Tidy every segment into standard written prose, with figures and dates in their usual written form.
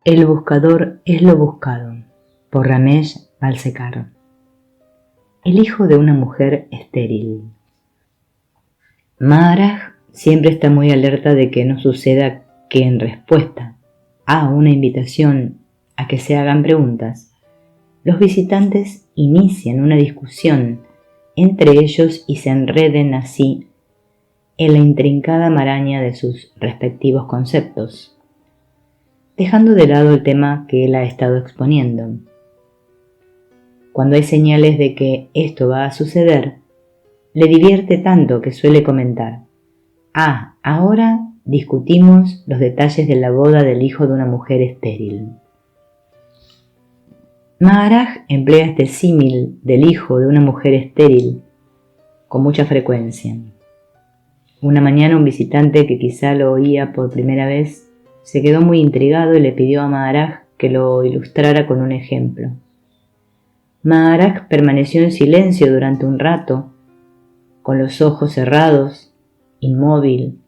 El buscador es lo buscado, por Ramesh Balsekar. El hijo de una mujer estéril. Maharaj siempre está muy alerta de que no suceda que en respuesta a una invitación a que se hagan preguntas, los visitantes inician una discusión entre ellos y se enreden así en la intrincada maraña de sus respectivos conceptos, dejando de lado el tema que él ha estado exponiendo. Cuando hay señales de que esto va a suceder, le divierte tanto que suele comentar: ahora discutimos los detalles de la boda del hijo de una mujer estéril. Maharaj emplea este símil del hijo de una mujer estéril con mucha frecuencia. Una mañana un visitante que quizá lo oía por primera vez se quedó muy intrigado y le pidió a Maharaj que lo ilustrara con un ejemplo. Maharaj permaneció en silencio durante un rato, con los ojos cerrados, inmóvil,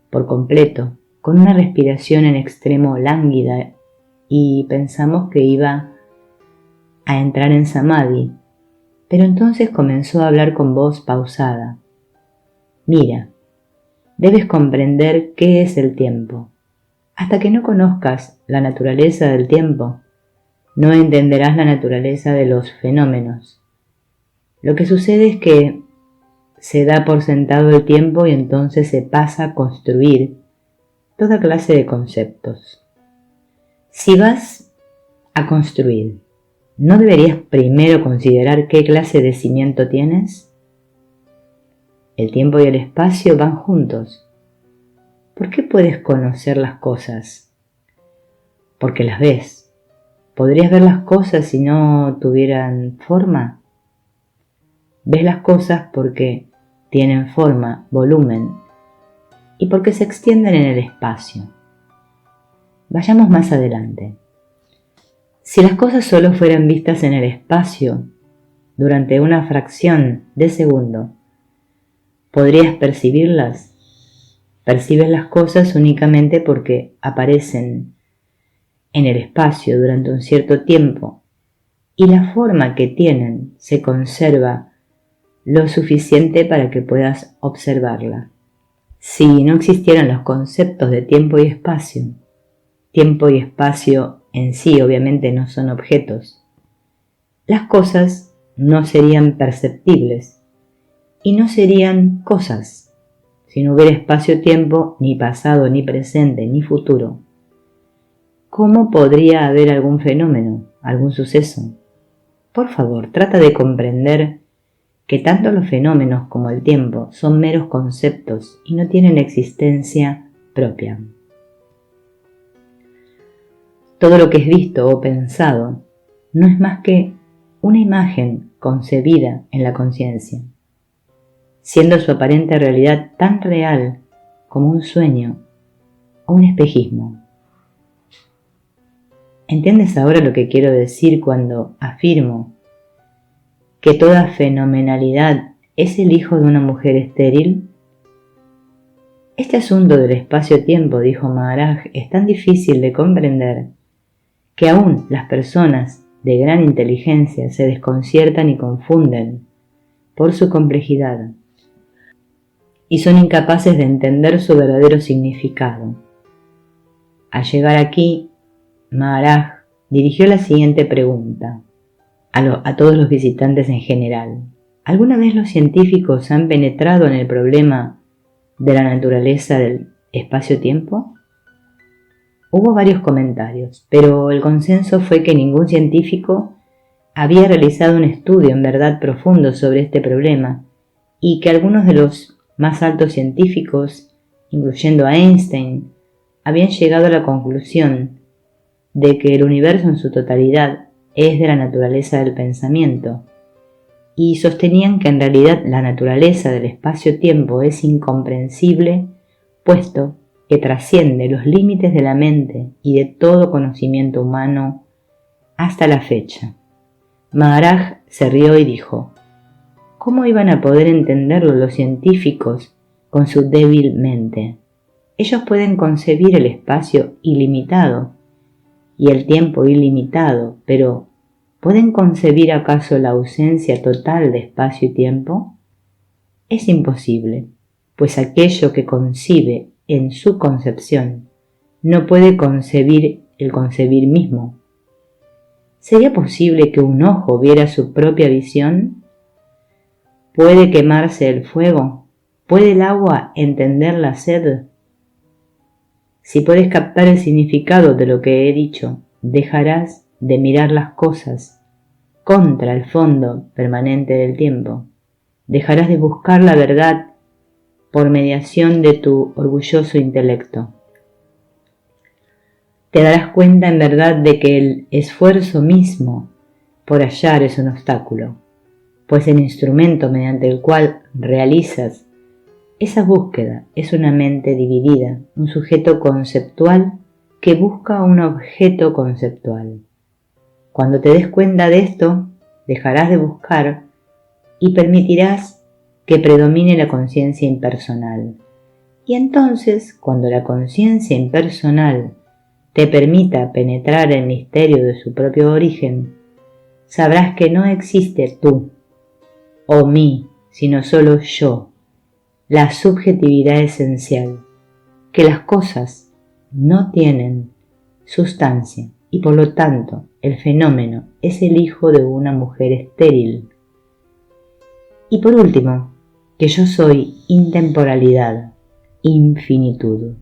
por completo, con una respiración en extremo lánguida, y pensamos que iba a entrar en samadhi, pero entonces comenzó a hablar con voz pausada. Mira, debes comprender qué es el tiempo. Hasta que no conozcas la naturaleza del tiempo, no entenderás la naturaleza de los fenómenos. Lo que sucede es que se da por sentado el tiempo y entonces se pasa a construir toda clase de conceptos. Si vas a construir, ¿no deberías primero considerar qué clase de cimiento tienes? El tiempo y el espacio van juntos. ¿Por qué puedes conocer las cosas? Porque las ves. ¿Podrías ver las cosas si no tuvieran forma? Ves las cosas porque tienen forma, volumen, y porque se extienden en el espacio. Vayamos más adelante. Si las cosas solo fueran vistas en el espacio durante una fracción de segundo, ¿podrías percibirlas? Percibes las cosas únicamente porque aparecen en el espacio durante un cierto tiempo y la forma que tienen se conserva lo suficiente para que puedas observarla. Si no existieran los conceptos de tiempo y espacio en sí obviamente no son objetos, las cosas no serían perceptibles y no serían cosas. Si no hubiera espacio-tiempo, ni pasado, ni presente, ni futuro, ¿cómo podría haber algún fenómeno, algún suceso? Por favor, trata de comprender que tanto los fenómenos como el tiempo son meros conceptos y no tienen existencia propia. Todo lo que es visto o pensado no es más que una imagen concebida en la conciencia, siendo su aparente realidad tan real como un sueño o un espejismo. ¿Entiendes ahora lo que quiero decir cuando afirmo que toda fenomenalidad es el hijo de una mujer estéril? Este asunto del espacio-tiempo, dijo Maharaj, es tan difícil de comprender que aún las personas de gran inteligencia se desconciertan y confunden por su complejidad y son incapaces de entender su verdadero significado. Al llegar aquí, Maharaj dirigió la siguiente pregunta a todos los visitantes en general. ¿Alguna vez los científicos han penetrado en el problema de la naturaleza del espacio-tiempo? Hubo varios comentarios, pero el consenso fue que ningún científico había realizado un estudio en verdad profundo sobre este problema y que algunos de los más altos científicos, incluyendo a Einstein, habían llegado a la conclusión de que el universo en su totalidad es de la naturaleza del pensamiento, y sostenían que en realidad la naturaleza del espacio-tiempo es incomprensible, puesto que trasciende los límites de la mente y de todo conocimiento humano hasta la fecha. Maharaj se rió y dijo: ¿cómo iban a poder entenderlo los científicos con su débil mente? Ellos pueden concebir el espacio ilimitado y el tiempo ilimitado, pero ¿pueden concebir acaso la ausencia total de espacio y tiempo? Es imposible, pues aquello que concibe en su concepción no puede concebir el concebir mismo. ¿Sería posible que un ojo viera su propia visión? ¿Puede quemarse el fuego? ¿Puede el agua entender la sed? Si puedes captar el significado de lo que he dicho, dejarás de mirar las cosas contra el fondo permanente del tiempo. Dejarás de buscar la verdad por mediación de tu orgulloso intelecto. Te darás cuenta en verdad de que el esfuerzo mismo por hallar es un obstáculo, pues el instrumento mediante el cual realizas esa búsqueda es una mente dividida, un sujeto conceptual que busca un objeto conceptual. Cuando te des cuenta de esto, dejarás de buscar y permitirás que predomine la conciencia impersonal. Y entonces, cuando la conciencia impersonal te permita penetrar el misterio de su propio origen, sabrás que no existe tú o mí, sino solo yo, la subjetividad esencial, que las cosas no tienen sustancia y por lo tanto el fenómeno es el hijo de una mujer estéril. Y por último, que yo soy intemporalidad, infinitud.